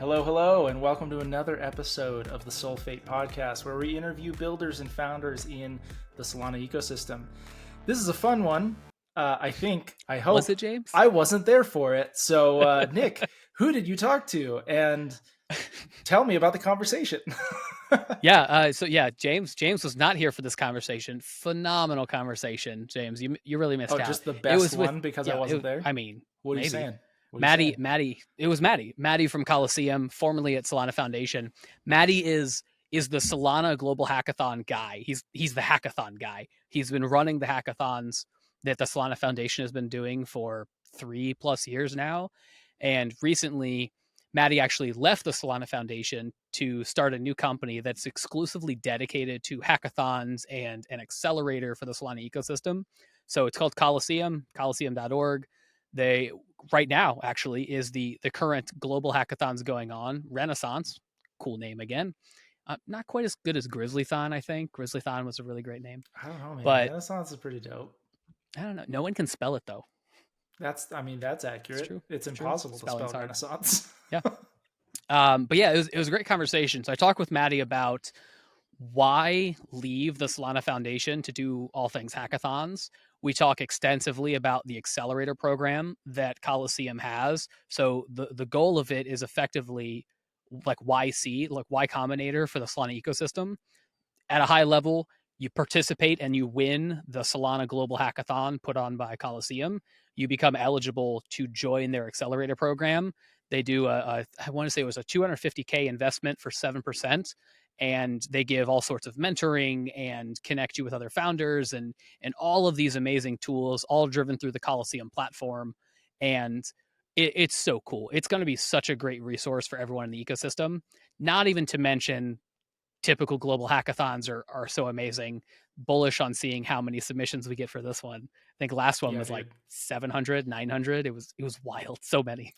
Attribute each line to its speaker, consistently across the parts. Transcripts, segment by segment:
Speaker 1: Hello, hello, and welcome to another episode of the Solfate podcast, where we interview builders and founders in the Solana ecosystem. This is a fun one. I hope.
Speaker 2: Was it, James?
Speaker 1: I wasn't there for it. So, Nick, who did you talk to? And tell me about the conversation.
Speaker 2: James was not here for this conversation. Phenomenal conversation, James. You really missed out.
Speaker 1: Just the best one because I wasn't there?
Speaker 2: I mean,
Speaker 1: what are
Speaker 2: maybe.
Speaker 1: you saying?
Speaker 2: Matty. It was Matty from Colosseum, formerly at Solana Foundation. Matty is the Solana Global Hackathon guy. He's the hackathon guy. He's been running the hackathons that the Solana Foundation has been doing for 3+ years now. And recently, Matty actually left the Solana Foundation to start a new company that's exclusively dedicated to hackathons and an accelerator for the Solana ecosystem. So it's called Colosseum, colosseum.org. They right now actually is the current global hackathons going on. Renaissance, cool name again. Not quite as good as Grizzlython, I think. Grizzlython was a really great name.
Speaker 1: I don't know, man.
Speaker 2: But
Speaker 1: Renaissance is pretty dope.
Speaker 2: I don't know. No one can spell it though.
Speaker 1: That's accurate.
Speaker 2: It's true.
Speaker 1: It's impossible to spell Renaissance.
Speaker 2: Yeah. But yeah, it was a great conversation. So I talked with Matty about why leave the Solana Foundation to do all things hackathons. We talk extensively about the accelerator program that Colosseum has. So the goal of it is effectively like YC, like Y Combinator for the Solana ecosystem. At a high level, you participate and you win the Solana Global Hackathon put on by Colosseum. You become eligible to join their accelerator program. They do I want to say it was a $250K investment for 7%. And they give all sorts of mentoring and connect you with other founders and all of these amazing tools, all driven through the Colosseum platform. And it's so cool. It's going to be such a great resource for everyone in the ecosystem. Not even to mention typical global hackathons are so amazing. Bullish on seeing how many submissions we get for this one. I think last one was like 700, 900. It was wild. So many.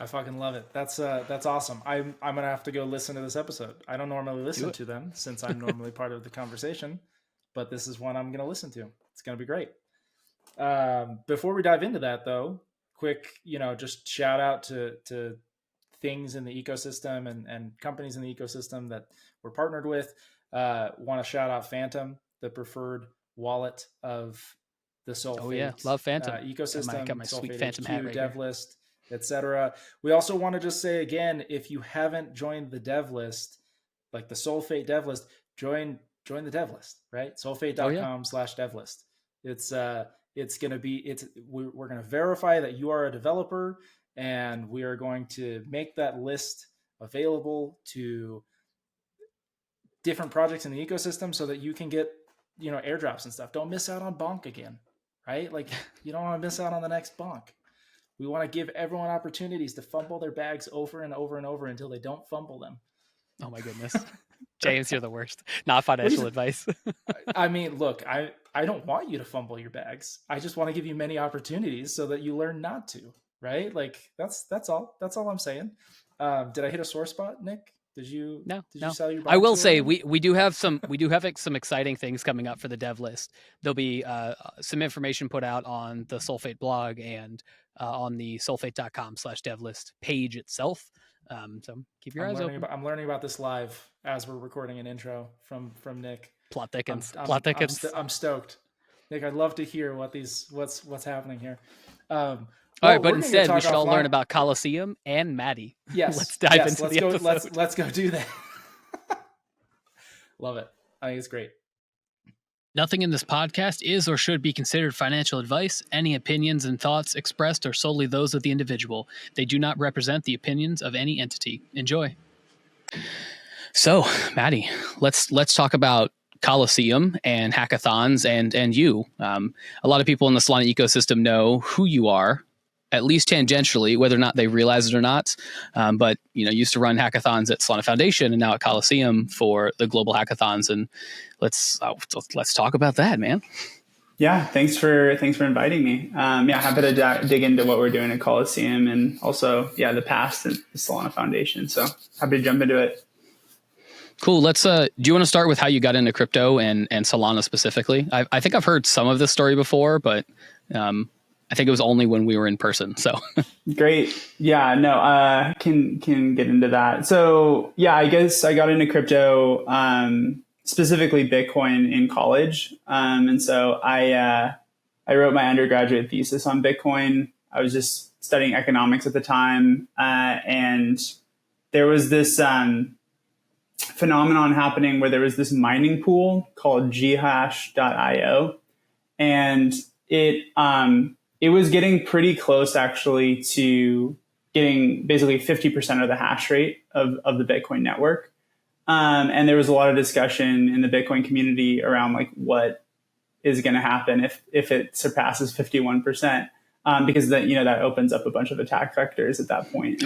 Speaker 1: I fucking love it. That's awesome. I'm gonna have to go listen to this episode. I don't normally listen to them since I'm normally part of the conversation, but this is one I'm gonna listen to. It's gonna be great. Before we dive into that, though, quick, just shout out to things in the ecosystem and companies in the ecosystem that we're partnered with. Want to shout out Phantom, the preferred wallet of the Solfate.
Speaker 2: Oh yeah, love Phantom
Speaker 1: ecosystem.
Speaker 2: Got my
Speaker 1: Solfate
Speaker 2: sweet Phantom
Speaker 1: HQ,
Speaker 2: hat right
Speaker 1: dev
Speaker 2: here.
Speaker 1: list, etc. We also want to just say again, if you haven't joined the dev list, like the Solfate dev list, join the dev list, right? Solfate.com/dev list. We're going to verify that you are a developer, and we are going to make that list available to different projects in the ecosystem so that you can get, airdrops and stuff. Don't miss out on bonk again, right? Like you don't want to miss out on the next bonk. We want to give everyone opportunities to fumble their bags over and over and over until they don't fumble them.
Speaker 2: Oh my goodness. James, you're the worst. Not financial advice.
Speaker 1: I mean, look, I don't want you to fumble your bags. I just want to give you many opportunities so that you learn not to, right? Like that's all. That's all I'm saying. Did I hit a sore spot, Nick? Did you sell your bonk?
Speaker 2: I will say we do have some exciting things coming up for the dev list. There'll be some information put out on the Solfate blog and on the solfate.com/dev list page itself. So keep your eyes open.
Speaker 1: I'm learning about this live as we're recording an intro from Nick.
Speaker 2: Plot thickens.
Speaker 1: I'm stoked, Nick. I'd love to hear what's happening here.
Speaker 2: All right, but instead we should all learn about Colosseum and Matty.
Speaker 1: Yes,
Speaker 2: let's dive into the episode.
Speaker 1: Let's go do that. Love it. I think it's great.
Speaker 2: Nothing in this podcast is or should be considered financial advice. Any opinions and thoughts expressed are solely those of the individual. They do not represent the opinions of any entity. Enjoy. So, Matty, let's talk about Colosseum and hackathons and you. A lot of people in the Solana ecosystem know who you are, at least tangentially, whether or not they realize it or not. But used to run hackathons at Solana Foundation and now at Colosseum for the global hackathons. And let's talk about that, man.
Speaker 3: Yeah, thanks for inviting me. Happy to dig into what we're doing at Colosseum and also the past at the Solana Foundation. So happy to jump into it.
Speaker 2: Cool. Let's. Do you want to start with how you got into crypto and Solana specifically? I think I've heard some of this story before, but I think it was only when we were in person. So
Speaker 3: great. Yeah, no, can get into that. So yeah, I guess I got into crypto, specifically Bitcoin in college. And so I wrote my undergraduate thesis on Bitcoin. I was just studying economics at the time. And there was this phenomenon happening where there was this mining pool called ghash.io. And it was getting pretty close actually to getting basically 50% of the hash rate of the Bitcoin network. And there was a lot of discussion in the Bitcoin community around like what is going to happen if it surpasses 51%, because that opens up a bunch of attack vectors at that point.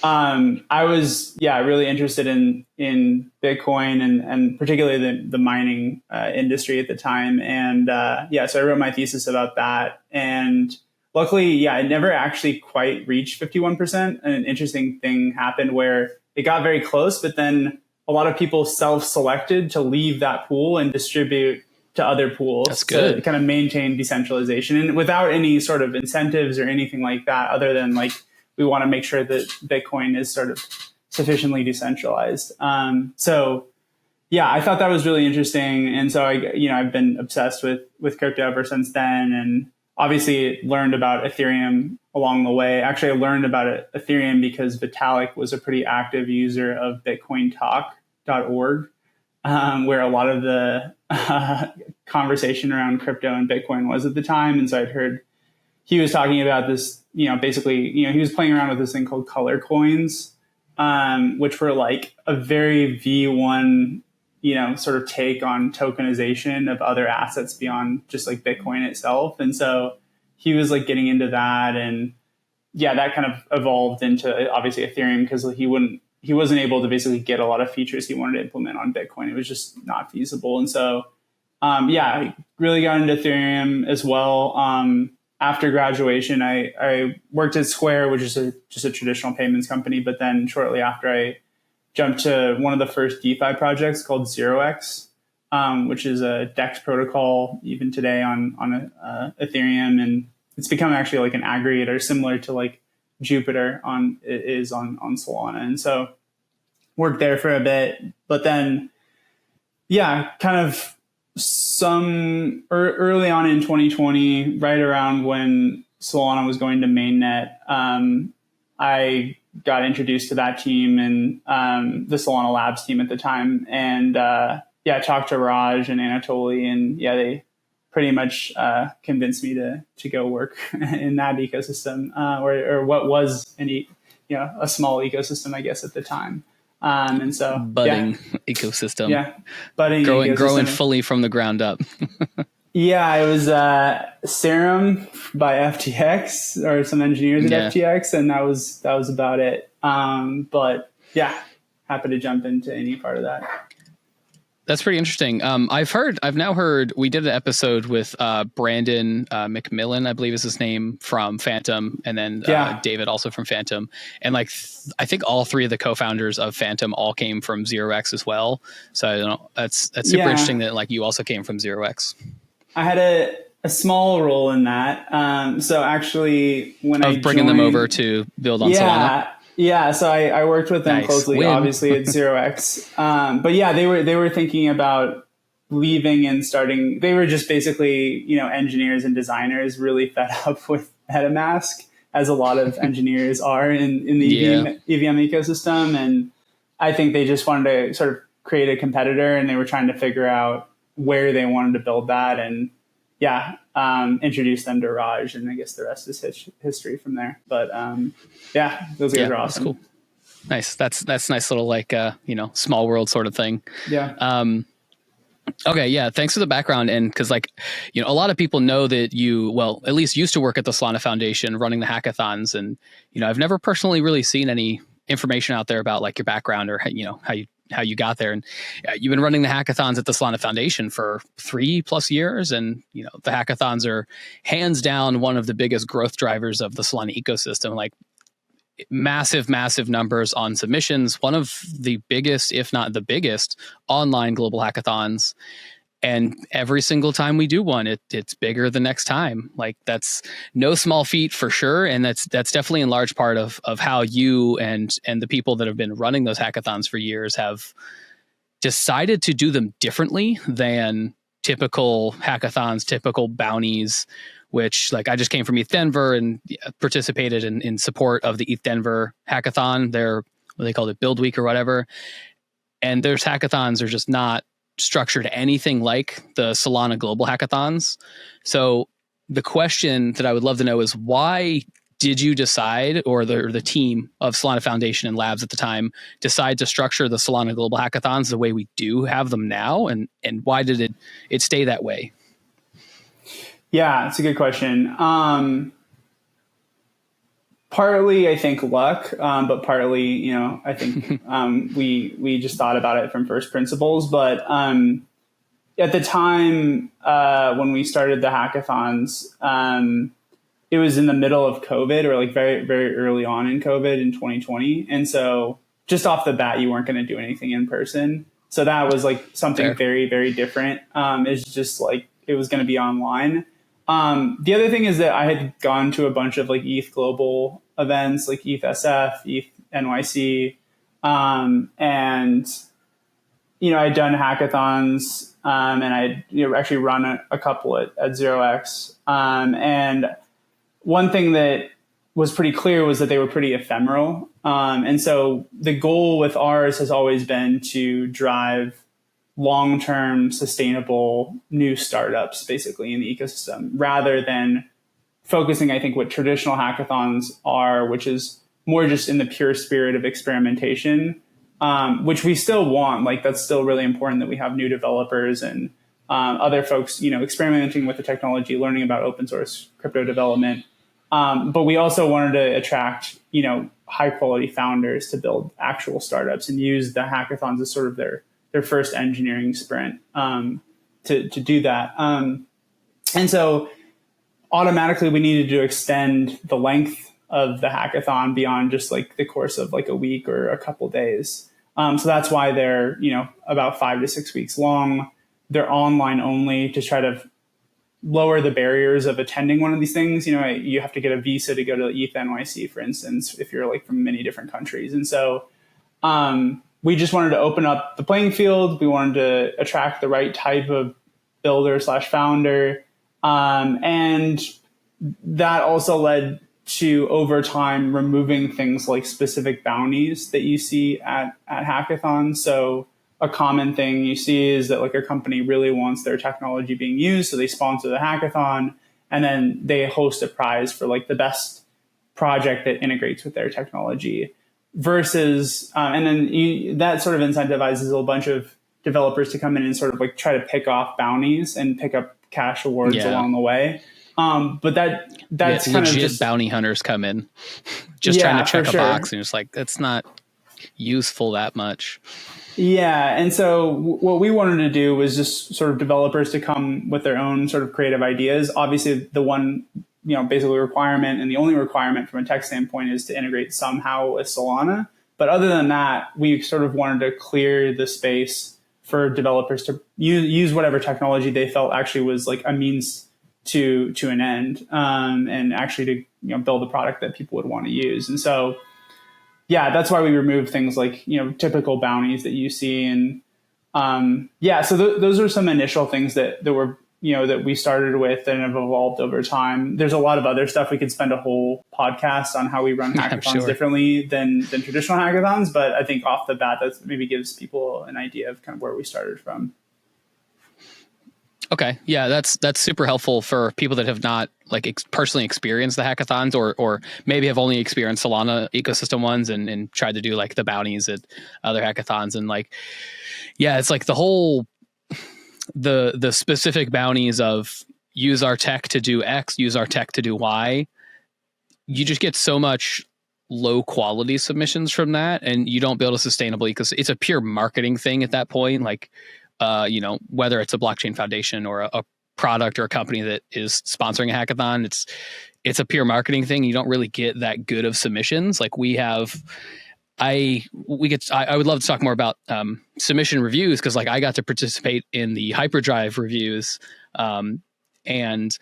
Speaker 3: And I was really interested in Bitcoin and particularly the mining industry at the time. And so I wrote my thesis about that. And luckily, it never actually quite reached 51%. And an interesting thing happened where it got very close, but then a lot of people self-selected to leave that pool and distribute to other pools to kind of maintain decentralization, and without any sort of incentives or anything like that, other than like, we want to make sure that Bitcoin is sort of sufficiently decentralized. I thought that was really interesting. And so I've been obsessed with crypto ever since then. And obviously learned about Ethereum along the way. Actually, I learned about Ethereum because Vitalik was a pretty active user of bitcointalk.org, where a lot of the conversation around crypto and Bitcoin was at the time. And so I'd heard he was talking about this, basically, he was playing around with this thing called color coins, which were like a very V1, sort of take on tokenization of other assets beyond just like Bitcoin itself. And so he was like getting into that. And that kind of evolved into obviously Ethereum, because he wasn't able to basically get a lot of features he wanted to implement on Bitcoin. It was just not feasible. And so, I really got into Ethereum as well. After graduation, I worked at Square, which is just a traditional payments company. But then shortly after, I jumped to one of the first DeFi projects called 0x, which is a DEX protocol even today on Ethereum. And it's become actually like an aggregator similar to like Jupiter on Solana. And so worked there for a bit. But then, kind of early on in 2020, right around when Solana was going to mainnet, I got introduced to that team and the Solana Labs team at the time. And I talked to Raj and Anatoly, and they pretty much convinced me to go work in that ecosystem, or what was a small ecosystem, I guess, at the time. And so
Speaker 2: budding ecosystem.
Speaker 3: Budding
Speaker 2: growing fully from the ground up.
Speaker 3: It was Serum by FTX, or some engineers at FTX, and that was about it. But happy to jump into any part of that.
Speaker 2: That's pretty interesting. I've now heard, we did an episode with Brandon McMillan, I believe is his name, from Phantom, and then David also from Phantom. And I think all three of the co-founders of Phantom all came from 0x as well. So I don't know, that's super interesting that you also came from 0x. I
Speaker 3: had a small role in that. So actually, when I
Speaker 2: bringing them over to build on Solana.
Speaker 3: Yeah, so I worked with them closely, obviously at 0x. But they were thinking about leaving and starting. They were just basically, engineers and designers really fed up with MetaMask, as a lot of engineers are in the EVM ecosystem. And I think they just wanted to sort of create a competitor, and they were trying to figure out where they wanted to build that. And introduce them to Raj, and I guess the rest is history from there. But those guys are awesome. That's cool.
Speaker 2: Nice. That's nice little small world sort of thing.
Speaker 3: Yeah.
Speaker 2: Okay. Yeah. Thanks for the background. And cause a lot of people know that you, at least used to work at the Solana Foundation running the hackathons. And, I've never personally really seen any information out there about your background or, how you got there. And you've been running the hackathons at the Solana Foundation for 3+ years. And, the hackathons are hands down one of the biggest growth drivers of the Solana ecosystem, massive numbers on submissions, one of the biggest, if not the biggest, online global hackathons. And every single time we do one, it's bigger the next time. Like, that's no small feat for sure. And that's definitely in large part of how you and the people that have been running those hackathons for years have decided to do them differently than typical hackathons, typical bounties, which, like, I just came from ETH Denver and participated in support of the ETH Denver hackathon. What they called it, Build Week or whatever. And their hackathons are just not structured anything like the Solana Global Hackathons. So the question that I would love to know is, why did you decide, or the team of Solana Foundation and Labs at the time, decide to structure the Solana Global Hackathons the way we do have them now? And why did it stay that way?
Speaker 3: Yeah, it's a good question. Partly, I think, luck, but partly, I think we just thought about it from first principles. But at the time when we started the hackathons, it was in the middle of COVID, or like very, very early on in COVID in 2020. And so just off the bat, you weren't going to do anything in person. So that was like something
Speaker 2: Fair.
Speaker 3: very, very different. It's just like it was going to be online. The other thing is that I had gone to a bunch of like ETH Global events, like ETH SF, ETH NYC, and I'd done hackathons, and I'd actually run a couple at 0x. And one thing that was pretty clear was that they were pretty ephemeral. And so the goal with ours has always been to drive long-term sustainable new startups basically in the ecosystem, rather than focusing, I think, what traditional hackathons are, which is more just in the pure spirit of experimentation, which we still want. Like, that's still really important that we have new developers and other folks, experimenting with the technology, learning about open source crypto development. But we also wanted to attract, high quality founders to build actual startups and use the hackathons as sort of their first engineering sprint to do that. And so automatically we needed to extend the length of the hackathon beyond just like the course of like a week or a couple days. So that's why they're, about 5 to 6 weeks long. They're online only to try to lower the barriers of attending one of these things. You have to get a visa to go to ETH NYC, for instance, if you're like from many different countries. And so we just wanted to open up the playing field. We wanted to attract the right type of builder/founder. And that also led to, over time, removing things like specific bounties that you see at hackathons. So a common thing you see is that like a company really wants their technology being used, so they sponsor the hackathon, and then they host a prize for like the best project that integrates with their technology. Versus, and then that sort of incentivizes a bunch of developers to come in and sort of like try to pick off bounties and pick up cash awards along the way. But that's kind of just
Speaker 2: bounty hunters come in, just trying to check a box, and it's like, that's not useful that much.
Speaker 3: Yeah. And so what we wanted to do was just sort of developers to come with their own sort of creative ideas. Obviously, the one, basically requirement, and the only requirement from a tech standpoint, is to integrate somehow with Solana. But other than that, we sort of wanted to clear the space for developers to use whatever technology they felt actually was like a means to an end, and actually to build a product that people would want to use. And so, yeah, that's why we removed things like typical bounties that you see. And so those are some initial things that were that we started with and have evolved over time. There's a lot of other stuff. We could spend a whole podcast on how we run hackathons differently than traditional hackathons. But I think off the bat, that maybe gives people an idea of kind of where we started from.
Speaker 2: Okay. Yeah, that's super helpful for people that have not like personally experienced the hackathons, or maybe have only experienced Solana ecosystem ones and tried to do like the bounties at other hackathons. And like, yeah, it's like the whole, the specific bounties of use our tech to do X, use our tech to do Y. You just get so much low quality submissions from that, and you don't build a sustainable ecosystem. It's a pure marketing thing at that point. Like, whether it's a blockchain foundation or a product or a company that is sponsoring a hackathon, it's a pure marketing thing. You don't really get that good of submissions. Like we have, I would love to talk more about submission reviews, because like I got to participate in the Hyperdrive reviews, and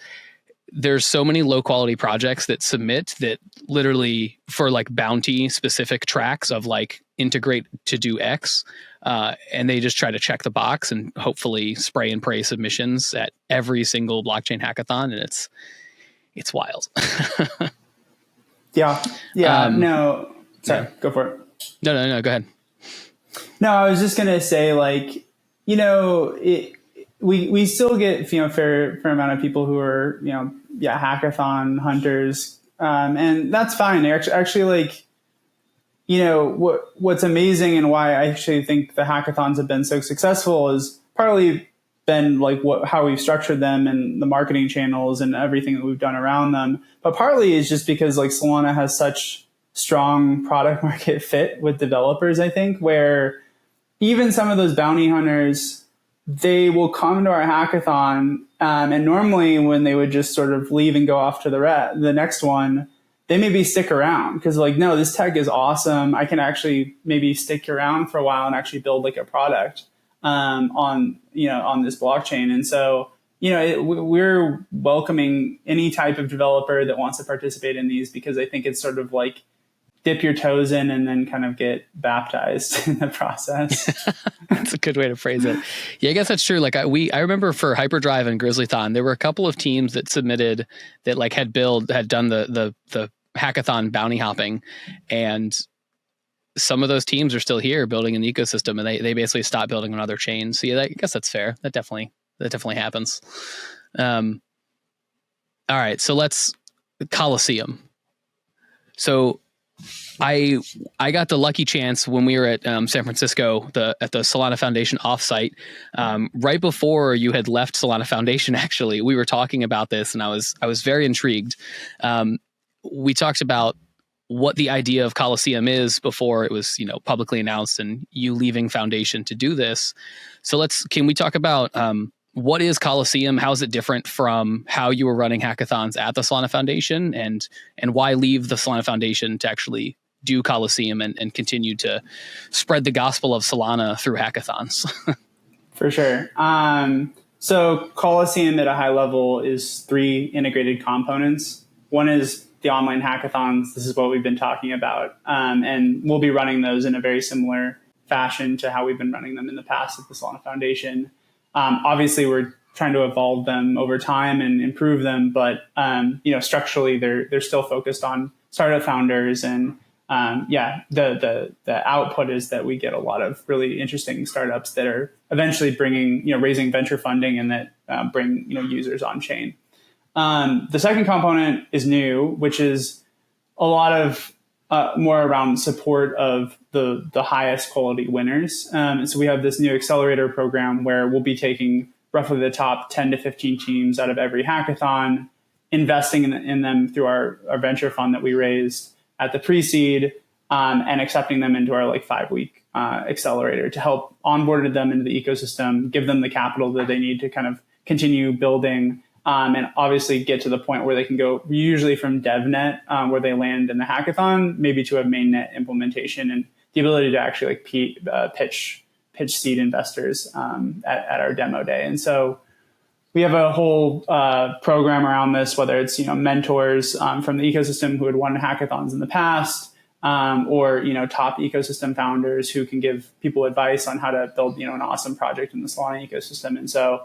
Speaker 2: there's so many low quality projects that submit that literally for like bounty specific tracks of like integrate to do X, and they just try to check the box and hopefully spray and pray submissions at every single blockchain hackathon, and it's wild.
Speaker 3: Yeah. No, sorry, go for it.
Speaker 2: No, go ahead.
Speaker 3: No, I was just gonna say, like, we still get fair amount of people who are hackathon hunters, and that's fine. Actually, like, what's amazing and why I actually think the hackathons have been so successful is partly been like how we've structured them and the marketing channels and everything that we've done around them, but partly is just because like Solana has such strong product market fit with developers, I think, where even some of those bounty hunters, they will come to our hackathon, and normally when they would just sort of leave and go off to the next one, they maybe stick around because like, no, this tech is awesome. I can actually maybe stick around for a while and actually build like a product on this blockchain. And so, we're welcoming any type of developer that wants to participate in these, because I think it's sort of like dip your toes in and then kind of get baptized in the process.
Speaker 2: That's a good way to phrase it. Yeah, I guess that's true. Like I remember for Hyperdrive and Grizzlython, there were a couple of teams that submitted that like had done the hackathon bounty hopping, and some of those teams are still here building an ecosystem, and they basically stopped building on other chains. So yeah, I guess that's fair. That definitely happens. All right, so let's Colosseum. So I got the lucky chance when we were at San Francisco at the Solana Foundation offsite, right before you had left Solana Foundation. Actually, we were talking about this, and I was very intrigued. We talked about what the idea of Colosseum is before it was publicly announced, and you leaving Foundation to do this. So can we talk about what is Colosseum? How is it different from how you were running hackathons at the Solana Foundation, and why leave the Solana Foundation to actually do Colosseum and continue to spread the gospel of Solana through hackathons?
Speaker 3: For sure. So Colosseum at a high level is 3 integrated components. One is the online hackathons. This is what we've been talking about. And we'll be running those in a very similar fashion to how we've been running them in the past at the Solana Foundation. Obviously, we're trying to evolve them over time and improve them, but structurally, they're still focused on startup founders. And the output is that we get a lot of really interesting startups that are eventually raising venture funding and that bring users on chain. The second component is new, which is a lot of more around support of the highest quality winners. And so we have this new accelerator program where we'll be taking roughly the top 10 to 15 teams out of every hackathon, investing in them through our venture fund that we raised at the pre-seed, and accepting them into our 5-week accelerator to help onboard them into the ecosystem, give them the capital that they need to kind of continue building, and obviously get to the point where they can go usually from DevNet, where they land in the hackathon, maybe to a mainnet implementation, and the ability to actually pitch seed investors at our demo day. And so we have a whole program around this, whether it's mentors from the ecosystem who had won hackathons in the past, or top ecosystem founders who can give people advice on how to build an awesome project in the Solana ecosystem. And so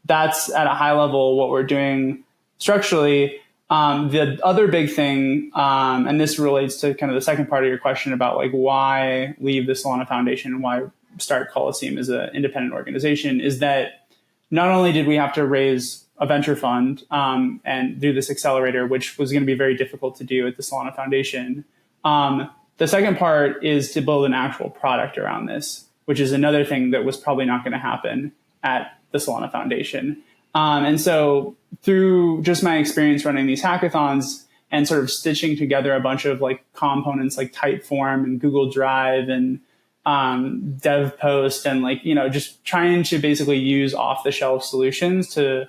Speaker 3: that's at a high level what we're doing structurally. The other big thing, and this relates to kind of the second part of your question about why leave the Solana Foundation and why start Colosseum as an independent organization, is that not only did we have to raise a venture fund and do this accelerator, which was going to be very difficult to do at the Solana Foundation, the second part is to build an actual product around this, which is another thing that was probably not going to happen at the Solana Foundation. And so through just my experience running these hackathons and sort of stitching together a bunch of components like Typeform and Google Drive and DevPost and just trying to basically use off-the-shelf solutions to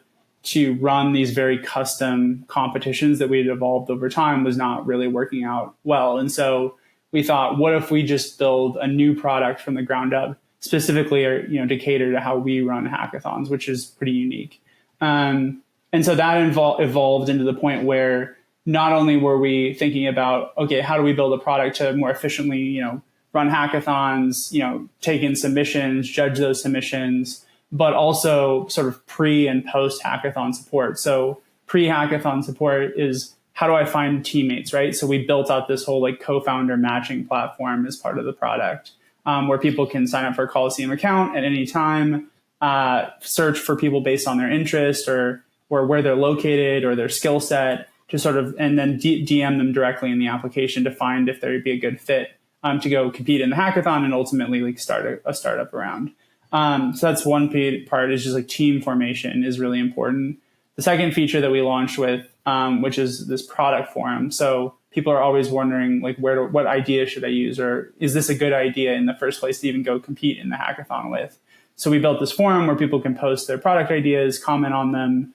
Speaker 3: run these very custom competitions that we had evolved over time was not really working out well. And so we thought, what if we just build a new product from the ground up, specifically, or, to cater to how we run hackathons, which is pretty unique. And so that evolved into the point where not only were we thinking about, okay, how do we build a product to more efficiently, run hackathons, take in submissions, judge those submissions, but also sort of pre and post hackathon support. So pre-hackathon support is, how do I find teammates, right? So we built out this whole like co-founder matching platform as part of the product, where people can sign up for a Colosseum account at any time, search for people based on their interest or where they're located or their skill set, to sort of, and then DM them directly in the application to find if there would be a good fit to go compete in the hackathon and ultimately like start a startup around. So that's one part, is just like team formation is really important. The second feature that we launched with, which is this product forum. So people are always wondering like, what idea should I use? Or is this a good idea in the first place to even go compete in the hackathon with? So we built this forum where people can post their product ideas, comment on them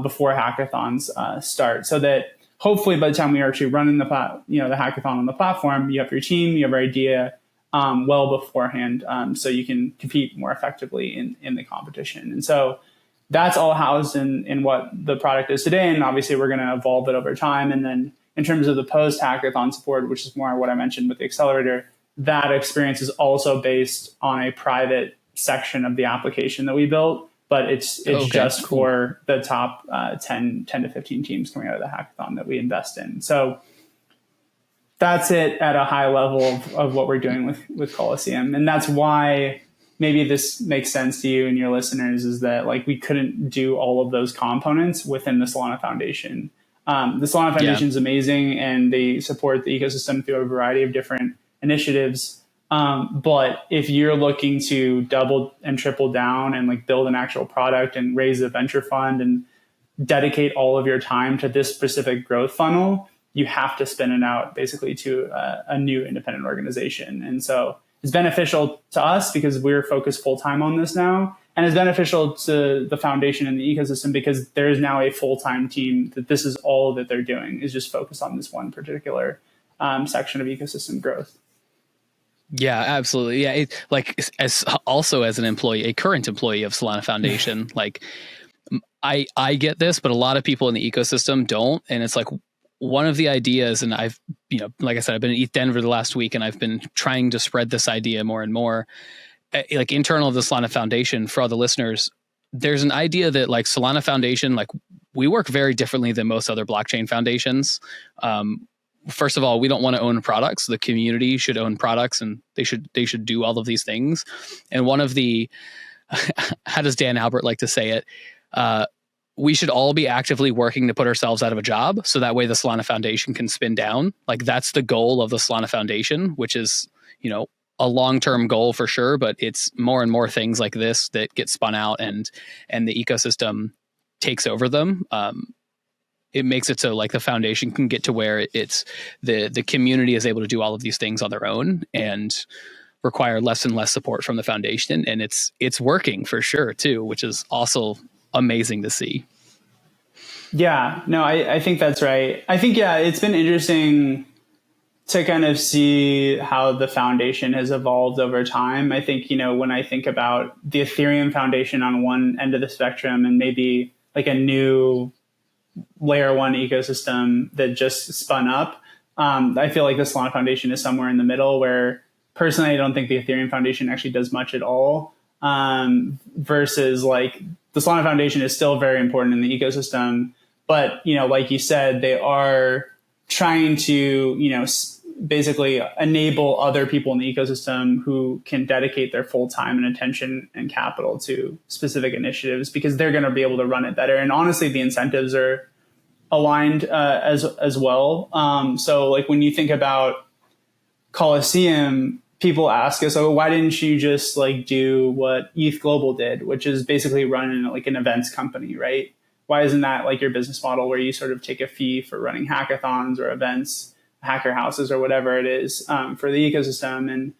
Speaker 3: before hackathons start, so that hopefully by the time we are actually running the hackathon on the platform, you have your team, you have your idea well beforehand, so you can compete more effectively in the competition. And so that's all housed in what the product is today. And obviously we're going to evolve it over time. And then in terms of the post hackathon support, which is more what I mentioned with the accelerator, that experience is also based on a private section of the application that we built, but it's just for the top 10 to 15 teams coming out of the hackathon that we invest in. So that's it at a high level of what we're doing with Colosseum. And that's why maybe this makes sense to you and your listeners, is that like we couldn't do all of those components within the Solana Foundation. The Solana Foundation is amazing, and they support the ecosystem through a variety of different initiatives. But if you're looking to double and triple down and like build an actual product and raise a venture fund and dedicate all of your time to this specific growth funnel, you have to spin it out basically to a new independent organization. And so it's beneficial to us because we're focused full time on this now. And it's beneficial to the foundation and the ecosystem because there is now a full-time team that this is all that they're doing, is just focused on this one particular section of ecosystem growth.
Speaker 2: Yeah, absolutely. Yeah, as an employee, a current employee of Solana Foundation, like I get this, but a lot of people in the ecosystem don't. And it's like one of the ideas, and I've, like I said, I've been in ETH Denver the last week, and I've been trying to spread this idea more and more. Like internal of the Solana Foundation, for all the listeners, there's an idea that like Solana Foundation, like we work very differently than most other blockchain foundations. First of all, we don't want to own products. The community should own products, and they should do all of these things. And one of the, how does Dan Albert like to say it? We should all be actively working to put ourselves out of a job, so that way the Solana Foundation can spin down. Like that's the goal of the Solana Foundation, which is, a long-term goal for sure, but it's more and more things like this that get spun out and the ecosystem takes over them. It makes it so like the foundation can get to where it's the community is able to do all of these things on their own and require less and less support from the foundation. And it's working for sure too, which is also amazing to see.
Speaker 3: Yeah, no, I think that's right. I think, it's been interesting to kind of see how the foundation has evolved over time. I think, when I think about the Ethereum Foundation on one end of the spectrum and maybe like a new layer one ecosystem that just spun up, I feel like the Solana Foundation is somewhere in the middle, where personally, I don't think the Ethereum Foundation actually does much at all, versus like the Solana Foundation is still very important in the ecosystem. But, like you said, they are trying to, basically enable other people in the ecosystem who can dedicate their full time and attention and capital to specific initiatives, because they're going to be able to run it better. And honestly, the incentives are aligned as well. So like when you think about Colosseum, people ask us, oh, why didn't you just like do what ETH Global did, which is basically run like an events company, right? Why isn't that like your business model, where you sort of take a fee for running hackathons or events, hacker houses or whatever it is, for the ecosystem? And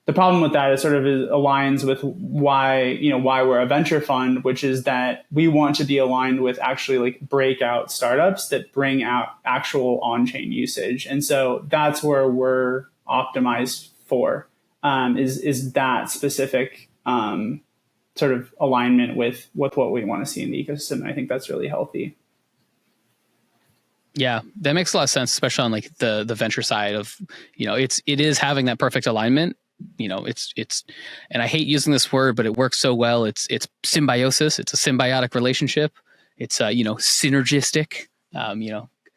Speaker 3: the problem with that is sort of aligns with why we're a venture fund, which is that we want to be aligned with actually like breakout startups that bring out actual on-chain usage. And so that's where we're optimized for, is that specific sort of alignment with what we want to see in the ecosystem. And I think that's really healthy.
Speaker 2: Yeah, that makes a lot of sense, especially on like the venture side of, it is having that perfect alignment. It's, and I hate using this word, but it works so well. It's symbiosis. It's a symbiotic relationship. It's synergistic,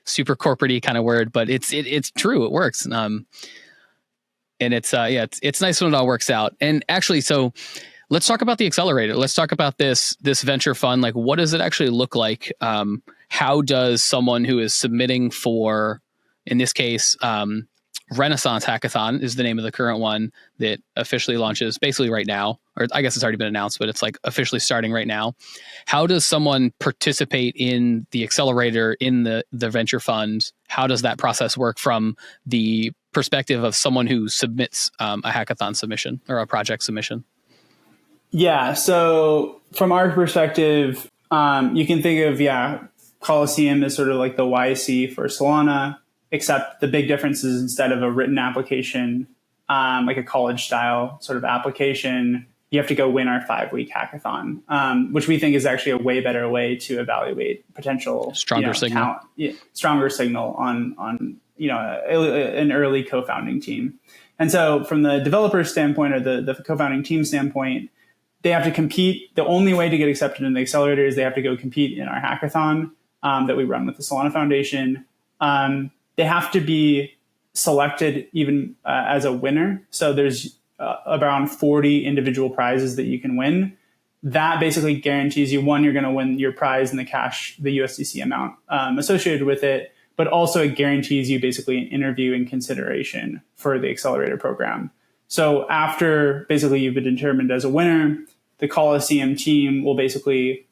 Speaker 2: super corporate-y kind of word, but it's true. It works. And it's nice when it all works out. And actually, so let's talk about the accelerator. Let's talk about this venture fund. Like, what does it actually look like? How does someone who is submitting for, in this case, Renaissance Hackathon is the name of the current one that officially launches basically right now, or I guess it's already been announced, but it's like officially starting right now. How does someone participate in the accelerator in the venture fund? How does that process work from the perspective of someone who submits a hackathon submission or a project submission?
Speaker 3: Yeah. So from our perspective, you can think of, Colosseum is sort of like the YC for Solana, except the big difference is instead of a written application, like a college style sort of application, you have to go win our 5-week hackathon, which we think is actually a way better way to evaluate potential
Speaker 2: stronger signal,
Speaker 3: stronger signal on an early co-founding team. And so from the developer standpoint or the co-founding team standpoint, they have to compete. The only way to get accepted in the accelerator is they have to go compete in our hackathon that we run with the Solana Foundation. They have to be selected even as a winner. So there's around 40 individual prizes that you can win. That basically guarantees you, one, you're going to win your prize and the cash, the USDC amount associated with it, but also it guarantees you basically an interview and consideration for the accelerator program. So after basically you've been determined as a winner, the Colosseum team will basically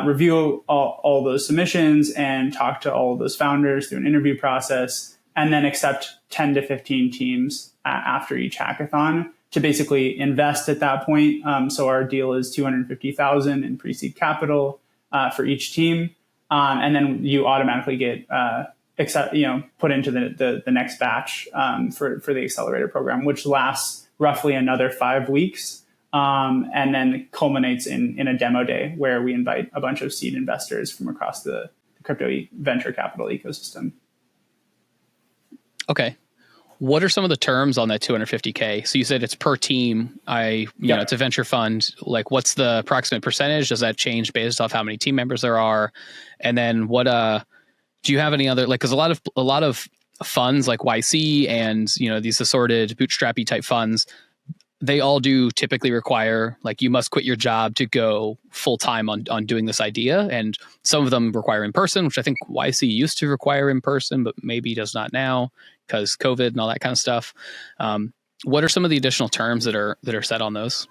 Speaker 3: review all those submissions and talk to all of those founders through an interview process, and then accept 10 to 15 teams after each hackathon to basically invest at that point. So our deal is $250,000 in pre-seed capital for each team, and then you automatically get put into the next batch for the accelerator program, which lasts roughly another 5 weeks. And then culminates in a demo day where we invite a bunch of seed investors from across the crypto venture capital ecosystem.
Speaker 2: Okay. What are some of the terms on that $250K? So you said it's per team. It's a venture fund. Like, what's the approximate percentage? Does that change based off how many team members there are? And then what, do you have any other, like, cause a lot of funds like YC and, these assorted bootstrappy type funds, they all do typically require, like, you must quit your job to go full time on doing this idea. And some of them require in person, which I think YC used to require in person, but maybe does not now because COVID and all that kind of stuff. What are some of the additional terms that are set on those?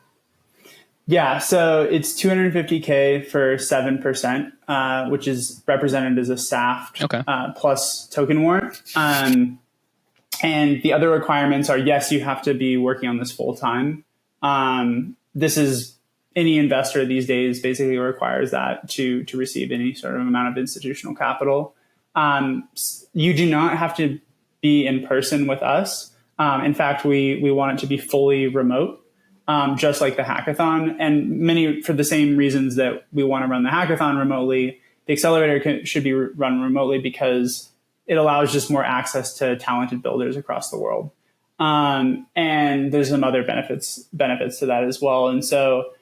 Speaker 3: Yeah, so it's $250K for 7%, which is represented as a SAFT plus token warrant. And the other requirements are, yes, you have to be working on this full time. This is any investor these days basically requires that to receive any sort of amount of institutional capital. You do not have to be in person with us. In fact, we want it to be fully remote, just like the hackathon. And for the same reasons that we want to run the hackathon remotely, the accelerator should be run remotely because it allows just more access to talented builders across the world. And there's some other benefits to that as well. And so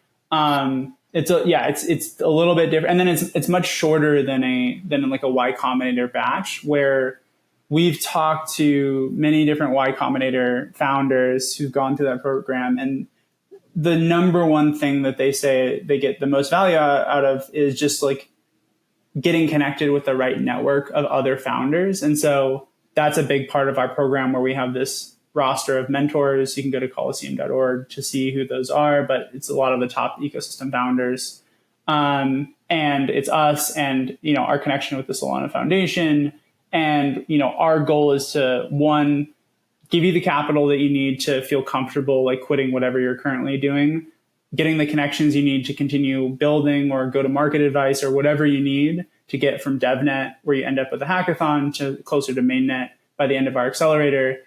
Speaker 3: it's a little bit different. And then it's much shorter than like a Y Combinator batch, where we've talked to many different Y Combinator founders who've gone through that program. And the number one thing that they say they get the most value out of is just like getting connected with the right network of other founders. And so that's a big part of our program, where we have this roster of mentors. You can go to colosseum.org to see who those are, but it's a lot of the top ecosystem founders. And it's us and, our connection with the Solana Foundation. And, our goal is to, one, give you the capital that you need to feel comfortable, like quitting whatever you're currently doing, getting the connections you need to continue building or go to market advice or whatever you need to get from DevNet, where you end up with a hackathon, to closer to mainnet by the end of our accelerator.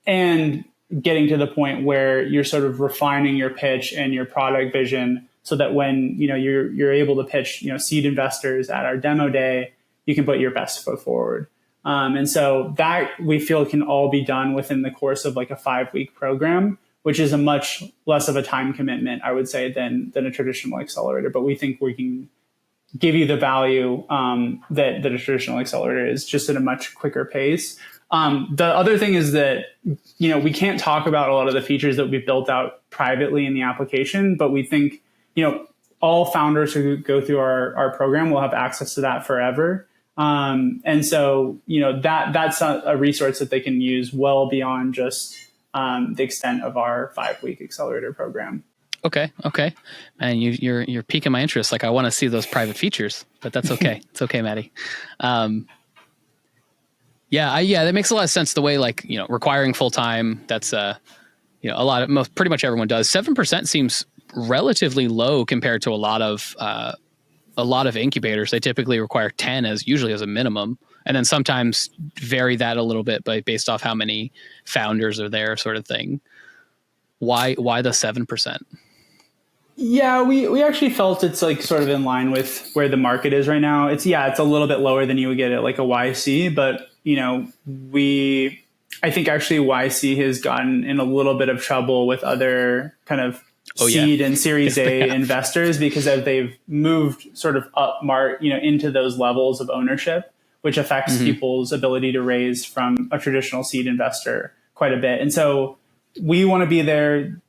Speaker 3: and getting to the point where you're sort of refining your pitch and your product vision so that when you're able to pitch seed investors at our demo day, you can put your best foot forward. And so that we feel can all be done within the course of like a 5-week program, which is a much less of a time commitment, I would say, than a traditional accelerator. But we think we can give you the value that a traditional accelerator is, just at a much quicker pace. The other thing is that, we can't talk about a lot of the features that we've built out privately in the application, but we think, all founders who go through our program will have access to that forever. And so, that's a resource that they can use well beyond just the extent of our 5-week accelerator program.
Speaker 2: Okay. And you're piquing my interest. Like, I want to see those private features, but that's okay. It's okay, Matty. That makes a lot of sense. The way, like, requiring full time, that's pretty much everyone does. 7% seems relatively low compared to a lot of incubators. They typically require 10 usually as a minimum, and then sometimes vary that a little bit based off how many founders are there, sort of thing. Why the 7%?
Speaker 3: Yeah, we actually felt it's like sort of in line with where the market is right now. It's a little bit lower than you would get at like a YC, but I think actually YC has gotten in a little bit of trouble with other kind of seed and Series A investors, because as they've moved sort of up into those levels of ownership, which affects people's ability to raise from a traditional seed investor quite a bit. And so we want to be there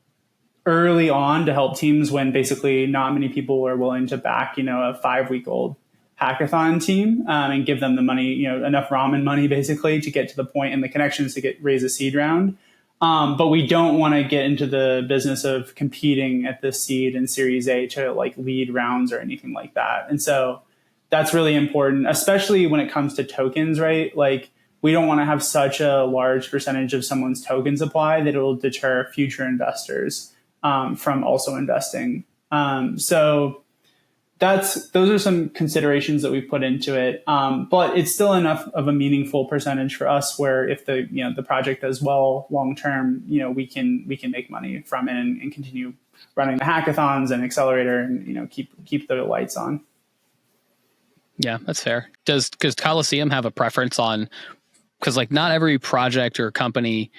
Speaker 3: early on to help teams when basically not many people are willing to back, a 5-week-old hackathon team, and give them the money, enough ramen money basically to get to the point and the connections to raise a seed round. But we don't want to get into the business of competing at the seed and Series A to like lead rounds or anything like that. And so that's really important, especially when it comes to tokens, right? Like, we don't want to have such a large percentage of someone's token supply that it'll deter future investors from also investing. So those are some considerations that we've put into it. But it's still enough of a meaningful percentage for us where if the project does well long term, we can make money from it and continue running the hackathons and accelerator and keep the lights on.
Speaker 2: Yeah, that's fair. Does Colosseum have a preference on, because like not every project or company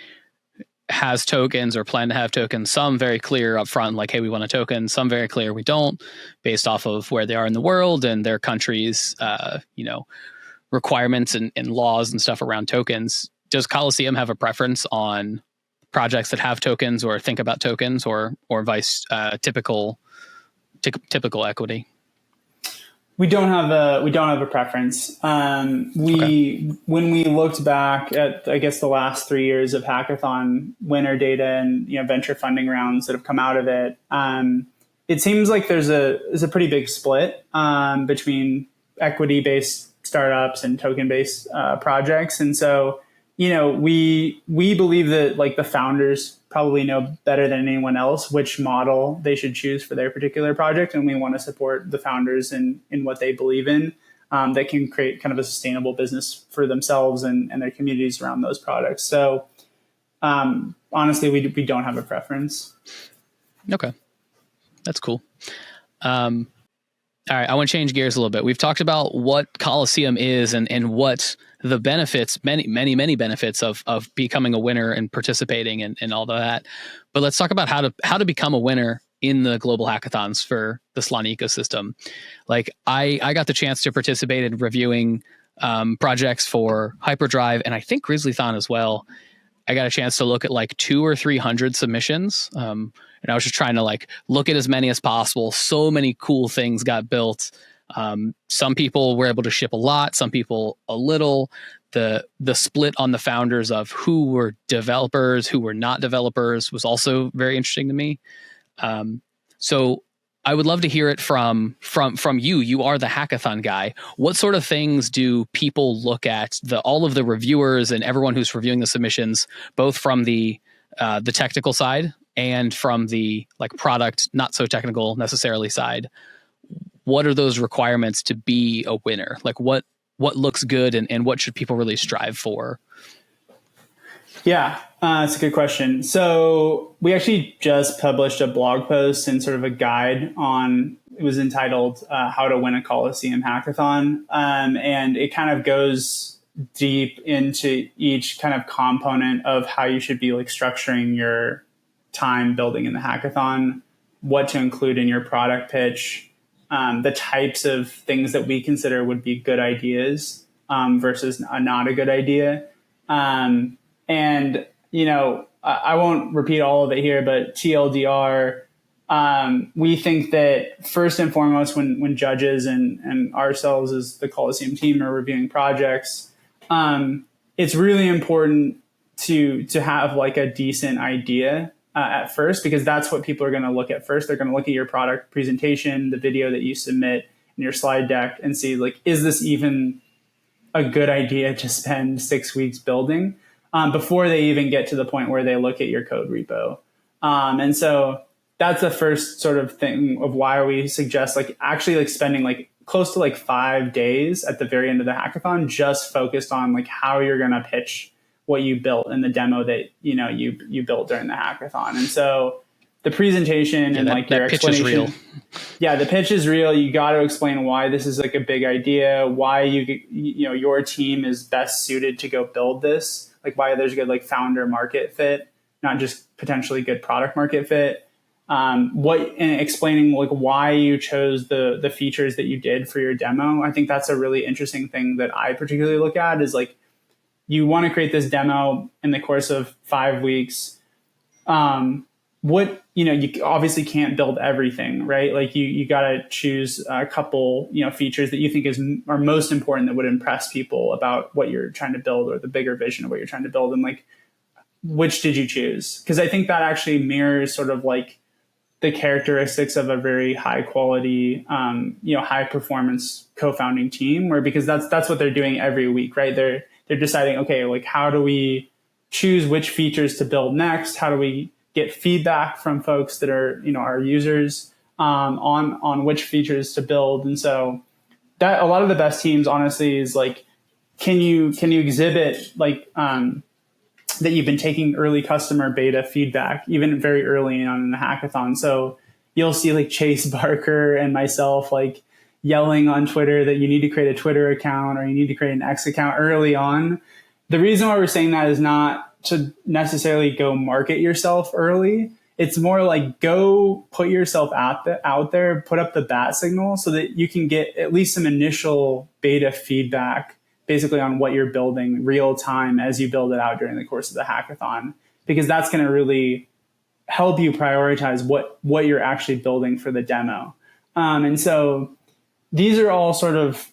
Speaker 2: has tokens or plan to have tokens. Some very clear up front, like, hey, we want a token. Some very clear we don't, based off of where they are in the world and their country's requirements and laws and stuff around tokens. Does Colosseum have a preference on projects that have tokens or think about tokens or vice typical equity?
Speaker 3: We don't have a preference. When we looked back at, I guess, the last 3 years of hackathon winner data and venture funding rounds that have come out of it, it seems like there's a pretty big split between equity-based startups and token-based projects, and so we believe that like the founders probably know better than anyone else which model they should choose for their particular project. And we want to support the founders in what they believe in, that can create kind of a sustainable business for themselves and their communities around those products. So honestly, we don't have a preference. Okay.
Speaker 2: That's cool. All right. I want to change gears a little bit. We've talked about what Colosseum is and what the benefits, many benefits of becoming a winner and participating and all of that. But let's talk about how to become a winner in the global hackathons for the Solana ecosystem. Like I got the chance to participate in reviewing projects for Hyperdrive and I think Grizzlython as well. I got a chance to look at like 200 or 300 submissions. And I was just trying to like look at as many as possible. So many cool things got built. Some people were able to ship a lot, some people a little. The split on the founders of who were developers, who were not developers was also very interesting to me. So I would love to hear it from you. You are the hackathon guy. What sort of things do people look at? All of the reviewers and everyone who's reviewing the submissions, both from the technical side and from the like product, not so technical necessarily side. What are those requirements to be a winner? Like what looks good and what should people really strive for?
Speaker 3: Yeah, that's a good question. So we actually just published a blog post and sort of a guide on, it was entitled How to Win a Colosseum Hackathon. And it kind of goes deep into each kind of component of how you should be like structuring your time building in the hackathon, what to include in your product pitch, the types of things that we consider would be good ideas versus not a good idea. And, you know, I won't repeat all of it here, but TLDR, we think that first and foremost, when judges and ourselves as the Colosseum team are reviewing projects, it's really important to have like a decent idea at first, because that's what people are going to look at first. They're going to look at your product presentation, the video that you submit, and your slide deck, and see like, is this even a good idea to spend 6 weeks building before they even get to the point where they look at your code repo. And so that's the first sort of thing of why we suggest like actually like spending like close to like 5 days at the very end of the hackathon, just focused on like how you're going to pitch what you built in the demo that, you know, you built during the hackathon. And so the presentation and like your explanation. Pitch is real. Yeah, the pitch is real. You got to explain why this is like a big idea, why you know, your team is best suited to go build this, like why there's good like founder market fit, not just potentially good product market fit. And explaining like why you chose the features that you did for your demo. I think that's a really interesting thing that I particularly look at is like, you want to create this demo in the course of 5 weeks. What, you know, you obviously can't build everything, right? Like you got to choose a couple, you know, features that you think are most important that would impress people about what you're trying to build, or the bigger vision of what you're trying to build. And like, which did you choose? Because I think that actually mirrors sort of like the characteristics of a very high quality, you know, high performance co-founding team, where, because that's what they're doing every week, right? They're deciding, okay, like how do we choose which features to build next? How do we get feedback from folks that are, you know, our users on which features to build? And so that a lot of the best teams, honestly, is like, can you exhibit like that you've been taking early customer beta feedback, even very early on in the hackathon. So you'll see like Chase Barker and myself like yelling on Twitter that you need to create a Twitter account or you need to create an X account early on. The reason why we're saying that is not to necessarily go market yourself early. It's more like go put yourself out there, put up the bat signal so that you can get at least some initial beta feedback basically on what you're building real time as you build it out during the course of the hackathon, because that's going to really help you prioritize what you're actually building for the demo. And so these are all sort of,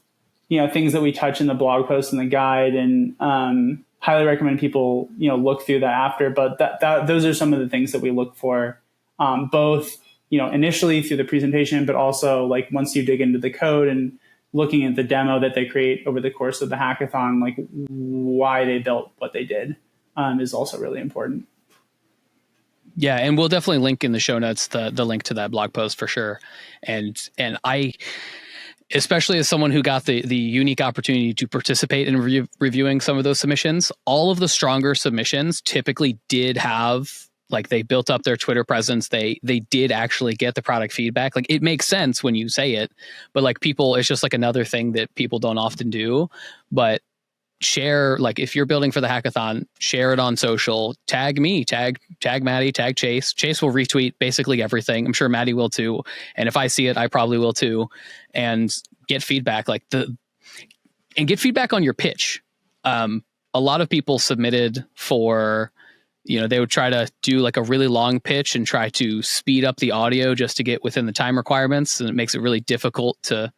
Speaker 3: you know, things that we touch in the blog post and the guide, and highly recommend people, you know, look through that after. But those are some of the things that we look for, both, you know, initially through the presentation, but also like once you dig into the code and looking at the demo that they create over the course of the hackathon, like why they built what they did is also really important.
Speaker 2: Yeah, and we'll definitely link in the show notes the link to that blog post for sure. And I, especially as someone who got the unique opportunity to participate in reviewing some of those submissions, all of the stronger submissions typically did have, like, they built up their Twitter presence. They did actually get the product feedback. Like, it makes sense when you say it, but like people, it's just like another thing that people don't often do. But share, like if you're building for the hackathon, share it on social, tag me, tag Matty, tag Chase. Chase will retweet basically everything. I'm sure Matty will too. And if I see it, I probably will too. And get feedback, and get feedback on your pitch. A lot of people submitted for, you know, they would try to do like a really long pitch and try to speed up the audio just to get within the time requirements. And it makes it really difficult to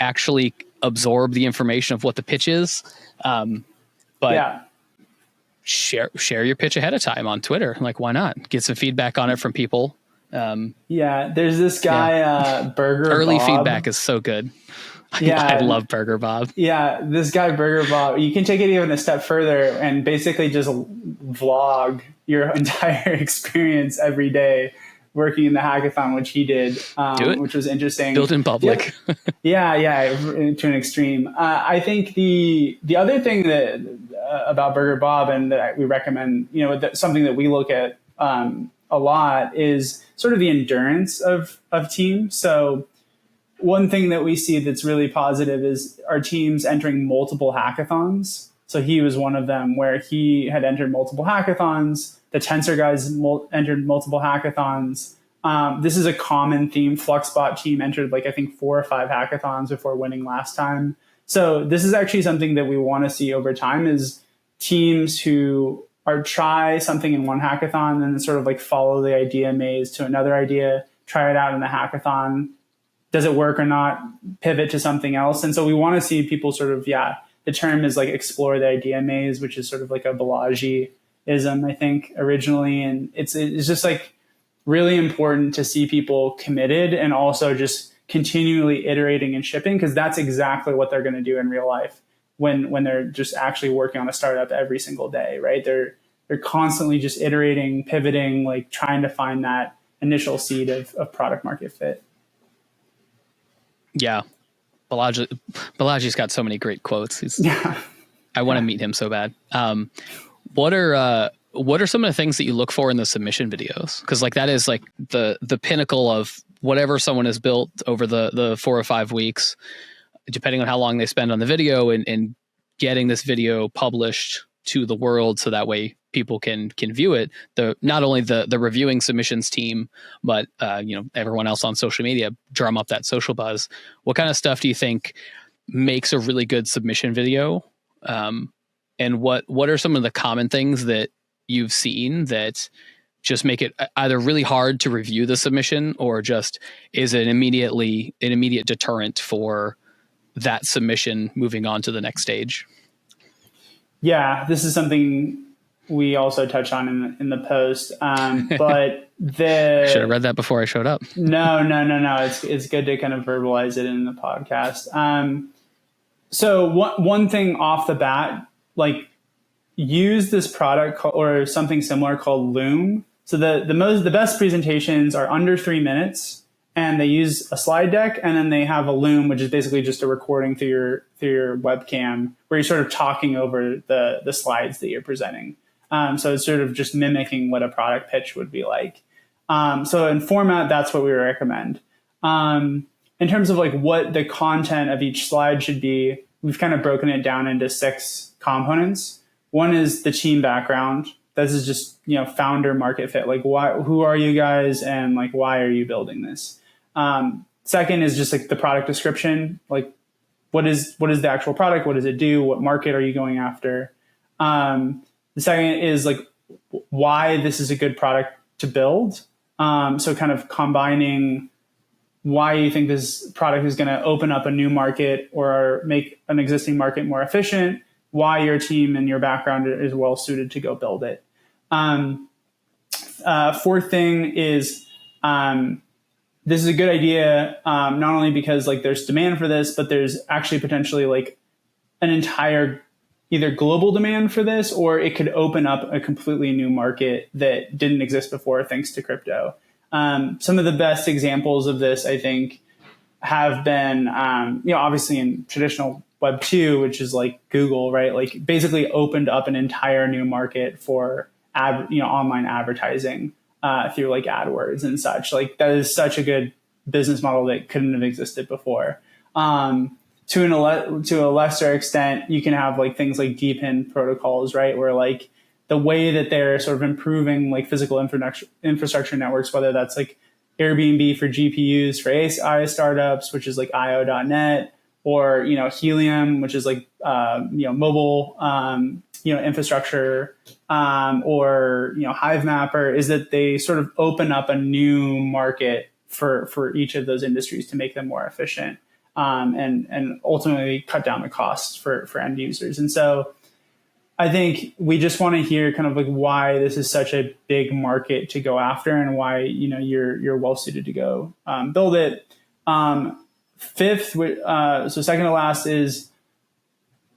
Speaker 2: actually absorb the information of what the pitch is. But yeah, share your pitch ahead of time on Twitter. Like, why not get some feedback on it from people?
Speaker 3: Yeah, there's this guy, Burger
Speaker 2: Early
Speaker 3: Bob.
Speaker 2: feedback is so good. Yeah, I love Burger Bob.
Speaker 3: Yeah, this guy Burger Bob, you can take it even a step further and basically just vlog your entire experience every day working in the hackathon, which he did, which was interesting.
Speaker 2: Built in public.
Speaker 3: Yeah, to an extreme. I think the other thing that about Burger Bob and that we recommend, something that we look at a lot is sort of the endurance of teams. So one thing that we see that's really positive is our teams entering multiple hackathons. So he was one of them where he had entered multiple hackathons. The Tensor guys entered multiple hackathons. This is a common theme. Fluxbot team entered I think 4 or 5 hackathons before winning last time. So this is actually something that we want to see over time is teams who try something in one hackathon and then sort of follow the idea maze to another idea, try it out in the hackathon. Does it work or not? Pivot to something else. And so we want to see people sort of, the term is explore the idea maze, which is sort of a Balaji-ism, I think, originally. And it's just really important to see people committed and also just continually iterating and shipping, because that's exactly what they're going to do in real life when they're just actually working on a startup every single day, right? They're constantly just iterating, pivoting, trying to find that initial seed of product market fit.
Speaker 2: Yeah. Balaji's got so many great quotes. I want to meet him so bad. What are some of the things that you look for in the submission videos? Because that is the pinnacle of whatever someone has built over the 4 or 5 weeks, depending on how long they spend on the video and getting this video published to the world so that way people can view it. Not only the reviewing submissions team, but everyone else on social media drum up that social buzz. What kind of stuff do you think makes a really good submission video? And what are some of the common things that you've seen that just make it either really hard to review the submission or just is an immediate deterrent for that submission moving on to the next stage? Yeah,
Speaker 3: this is something we also touch on in the post. But I
Speaker 2: should have read that before I showed up.
Speaker 3: No. It's good to kind of verbalize it in the podcast. So one thing off the bat, use this product or something similar called Loom. So the best presentations are under 3 minutes, and they use a slide deck, and then they have a Loom, which is basically just a recording through your webcam where you're sort of talking over the slides that you're presenting. So it's sort of just mimicking what a product pitch would be like. So in format, that's what we recommend. In terms of what the content of each slide should be, we've kind of broken it down into 6 components. One is the team background. This is just, founder market fit. Who are you guys and why are you building this? Second is just the product description. What is the actual product? What does it do? What market are you going after? The second is why this is a good product to build. So kind of combining why you think this product is going to open up a new market or make an existing market more efficient, why your team and your background is well suited to go build it. Fourth thing is this is a good idea, not only because there's demand for this, but there's actually potentially an entire either global demand for this, or it could open up a completely new market that didn't exist before thanks to crypto. Some of the best examples of this, I think, have been, obviously in traditional Web 2, which is Google, right? Basically opened up an entire new market for online advertising through AdWords and such. That is such a good business model that couldn't have existed before. To a lesser extent, you can have things like DePIN protocols, right? Where the way that they're sort of improving physical infrastructure networks, whether that's Airbnb for GPUs for AI startups, which is IO.net, or Helium, which is mobile infrastructure, or Hivemapper, is that they sort of open up a new market for each of those industries to make them more efficient, and ultimately cut down the costs for end users. And so I think we just want to hear kind of why this is such a big market to go after and why you're well suited to go build it. Fifth, so second to last is,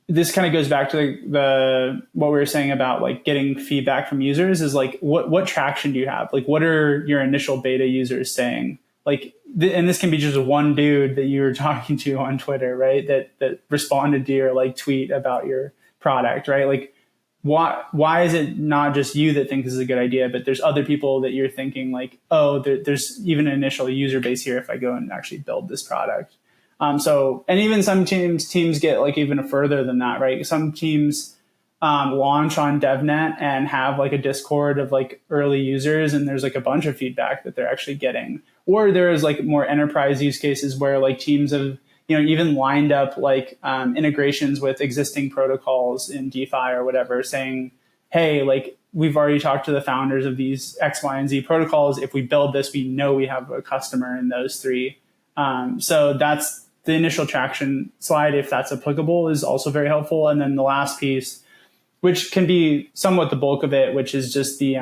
Speaker 3: this kind of goes back to what we were saying about getting feedback from users, is what traction do you have? What are your initial beta users saying? And this can be just one dude that you were talking to on Twitter, right? That responded to your tweet about your product, right? why is it not just you that think this is a good idea, but there's other people that you're thinking like, oh, there's even an initial user base here if I go and actually build this product. And even some teams get like even further than that, right? Some teams launch on DevNet and have like a Discord of like early users, and there's like a bunch of feedback that they're actually getting. Or there's like more enterprise use cases where like teams have, even lined up like integrations with existing protocols in DeFi or whatever, saying, hey, like we've already talked to the founders of these X, Y, and Z protocols. If we build this, we know we have a customer in those three. So that's the initial traction slide, if that's applicable, is also very helpful. And then the last piece, which can be somewhat the bulk of it, which is just the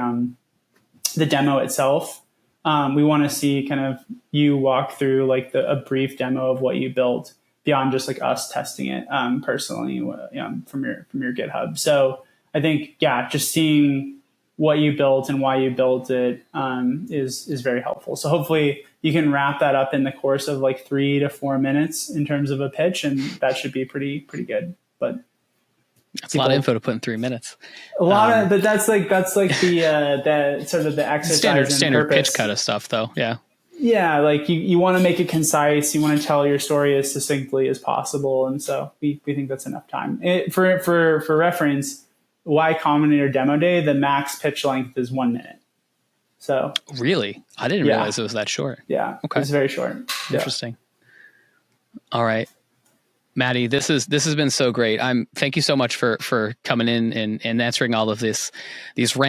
Speaker 3: demo itself. We want to see kind of you walk through like a brief demo of what you built beyond just like us testing it personally from your GitHub. So I think, just seeing what you built and why you built it is very helpful. So hopefully you can wrap that up in the course of like 3 to 4 minutes in terms of a pitch, and that should be pretty good. But
Speaker 2: that's a lot of info to put in 3 minutes.
Speaker 3: A lot but that's like the sort of the exercise
Speaker 2: standard pitch kind of stuff, though. Yeah.
Speaker 3: Yeah, like you want to make it concise. You want to tell your story as succinctly as possible, and so we think that's enough time. For reference, Y Combinator demo day, the max pitch length is 1 minute. So
Speaker 2: really, I didn't realize it was that short.
Speaker 3: Yeah,
Speaker 2: okay,
Speaker 3: it's very short.
Speaker 2: Interesting. Yeah. All right. Matty, this has been so great. Thank you so much for coming in and answering all of these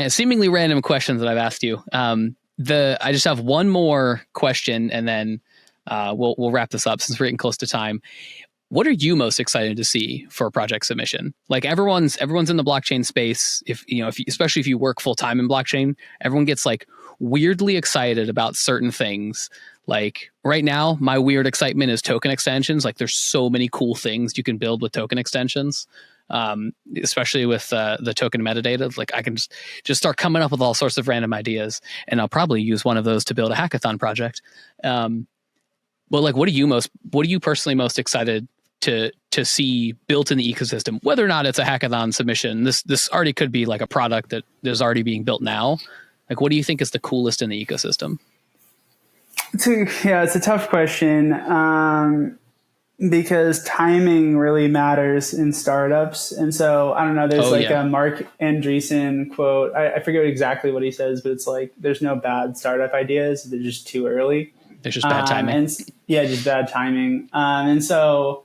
Speaker 2: seemingly random questions that I've asked you. I just have one more question, and then we'll wrap this up since we're getting close to time. What are you most excited to see for a project submission? Like everyone's in the blockchain space. Especially if you work full time in blockchain, everyone gets like weirdly excited about certain things. Like right now, my weird excitement is token extensions. Like there's so many cool things you can build with token extensions, especially with the token metadata. Like I can just start coming up with all sorts of random ideas, and I'll probably use one of those to build a hackathon project. But like, what are you personally most excited to see built in the ecosystem? Whether or not it's a hackathon submission, this already could be like a product that is already being built now. Like, what do you think is the coolest in the ecosystem?
Speaker 3: It's a tough question because timing really matters in startups. And so I don't know, there's a Mark Andreessen quote. I forget exactly what he says, but it's like, there's no bad startup ideas. They're just too early.
Speaker 2: There's just bad timing.
Speaker 3: Just bad timing. And so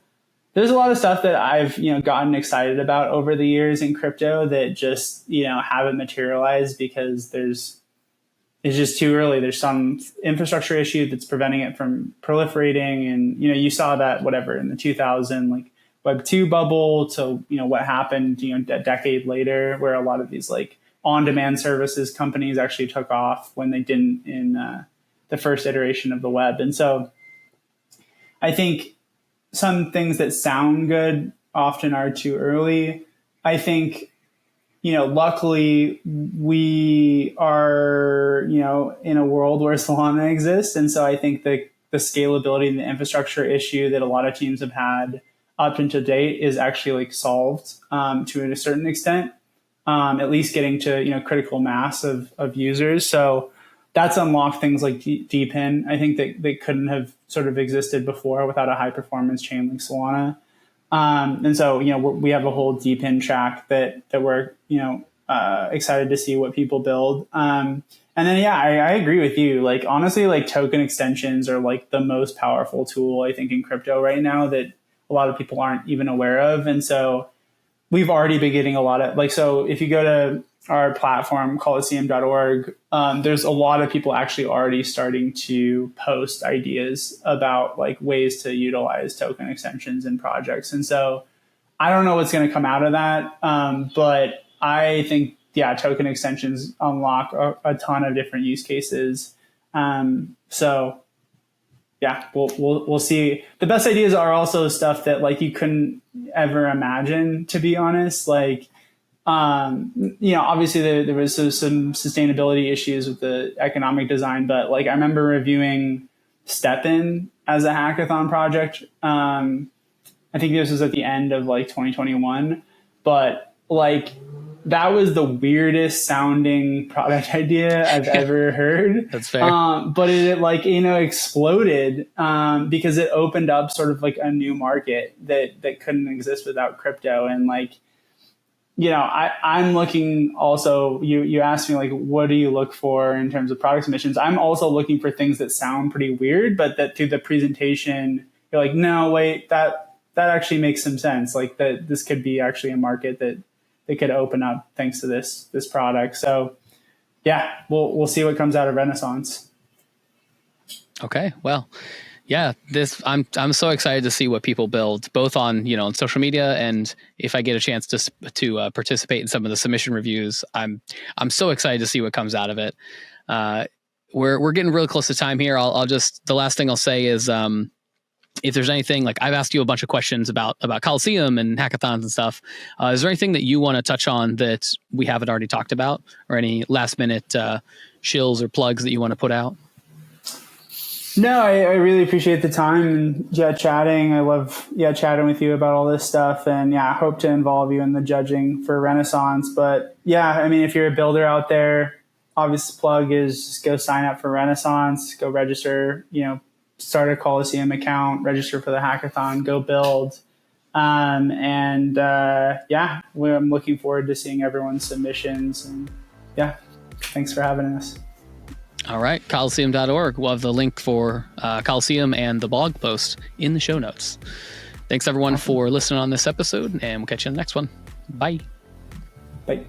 Speaker 3: there's a lot of stuff that I've, gotten excited about over the years in crypto that just, haven't materialized because it's just too early. There's some infrastructure issue that's preventing it from proliferating. And, you saw that in the 2000, like Web 2 bubble to, what happened, a decade later, where a lot of these like on-demand services companies actually took off when they didn't in the first iteration of the web. And so I think some things that sound good often are too early. I think, luckily we are, in a world where Solana exists. And so I think the scalability and the infrastructure issue that a lot of teams have had up until date is actually like solved to a certain extent, at least getting to, critical mass of users. So that's unlocked things like DPIN. I think that they couldn't have sort of existed before without a high performance chain like Solana. And so, we have a whole DPIN track that we're, excited to see what people build. And then, I agree with you. Like, honestly, like token extensions are like the most powerful tool, I think, in crypto right now that a lot of people aren't even aware of. And so we've already been getting a lot of so if you go to our platform, Colosseum.org, there's a lot of people actually already starting to post ideas about like ways to utilize token extensions in projects. And so I don't know what's going to come out of that. But I think, token extensions unlock a ton of different use cases. So we'll see. The best ideas are also stuff that like you couldn't ever imagine, to be honest. Like, obviously there was some sustainability issues with the economic design, but like I remember reviewing StepN as a hackathon project. I think this was at the end of like 2021, but like that was the weirdest sounding product idea I've ever heard.
Speaker 2: That's fair.
Speaker 3: But it like, exploded because it opened up sort of like a new market that couldn't exist without crypto. And like, I'm looking also, you asked me like, what do you look for in terms of product submissions? I'm also looking for things that sound pretty weird, but that through the presentation, you're like, no, wait, that actually makes some sense. Like that this could be actually a market that could open up thanks to this product. So yeah, we'll see what comes out of Renaissance. Okay.
Speaker 2: Well, yeah, I'm so excited to see what people build, both on on social media, and if I get a chance to participate in some of the submission reviews, I'm so excited to see what comes out of it. We're getting really close to time here. I'll just, the last thing I'll say is if there's anything, like I've asked you a bunch of questions about Colosseum and hackathons and stuff. Is there anything that you want to touch on that we haven't already talked about, or any last minute shills or plugs that you want to put out?
Speaker 3: No, I really appreciate the time and chatting. I love chatting with you about all this stuff, and I hope to involve you in the judging for Renaissance. But I mean, if you're a builder out there, obvious plug is just go sign up for Renaissance, go register, start a Colosseum account, register for the hackathon, go build. I'm looking forward to seeing everyone's submissions, and thanks for having us.
Speaker 2: All right, Colosseum.org. We'll have the link for Colosseum and the blog post in the show notes. Thanks everyone for listening on this episode, and we'll catch you in the next one. Bye.
Speaker 3: Bye.